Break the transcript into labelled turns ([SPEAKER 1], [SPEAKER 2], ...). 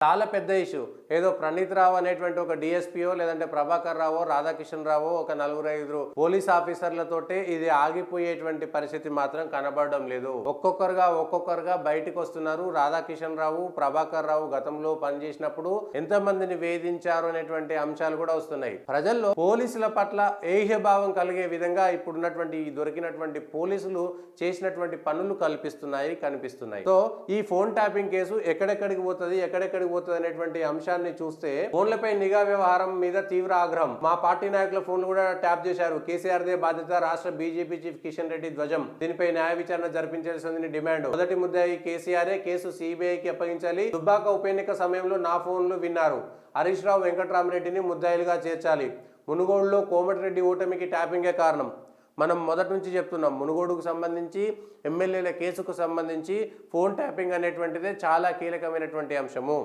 [SPEAKER 1] చాలా పెద్ద ఇష్యూ. ఏదో ప్రణీత్ రావు అనేటువంటి ఒక డిఎస్పీఓ లేదంటే ప్రభాకర్ రావో రాధాకిషన్ రావో ఒక 4-5 పోలీస్ ఆఫీసర్లతోటే ఇది ఆగిపోయేటువంటి పరిస్థితి మాత్రం కనబడడం లేదు. ఒక్కొక్కరుగా బయటికి వస్తున్నారు. రాధాకిషన్ రావు, ప్రభాకర్ రావు గతంలో పనిచేసినప్పుడు ఎంతమందిని వేధించారు అనేటువంటి అంశాలు కూడా వస్తున్నాయి. ప్రజల్లో పోలీసుల పట్ల ఏహ్యభావం కలిగే విధంగా ఇప్పుడున్నటువంటి దొరికినటువంటి పోలీసులు చేసినటువంటి పనులు కనిపిస్తున్నాయి. సో ఈ ఫోన్ ట్యాపింగ్ కేసు ఎక్కడెక్కడికి పోతుంది అనేటువంటి అంశాన్ని చూస్తే ఫోన్లపై నిఘా వ్యవహారం మీద తీవ్ర ఆగ్రహం. మా పార్టీ నాయకుల ఫోన్లు కూడా ట్యాప్ చేశారు. కేసీఆర్ దే బాధ్యత, రాష్ట్ర బీజేపీ చీఫ్ కిషన్ రెడ్డి ధ్వజం. దీనిపై న్యాయ విచారణ జరిపించాల్సింది డిమాండ్. మొదటి ముద్దాయి కేసీఆర్, కేసు సిబిఐకి అప్పగించాలి. దుబ్బాక ఉప ఎన్నిక సమయంలో నా ఫోన్లు విన్నారు. హరీష్ రావు, వెంకట్రామరెడ్డిని ముద్దాయిలుగా చేర్చాలి. మునుగోడులో కోమటిరెడ్డి ఓటమికి ట్యాపింగే కారణం. మనం మొదటి నుంచి చెప్తున్నాం, మునుగోడుకు సంబంధించి ఎమ్మెల్యేల కేసుకు సంబంధించి ఫోన్ ట్యాపింగ్ అనేటువంటిదే చాలా కీలకమైనటువంటి అంశము.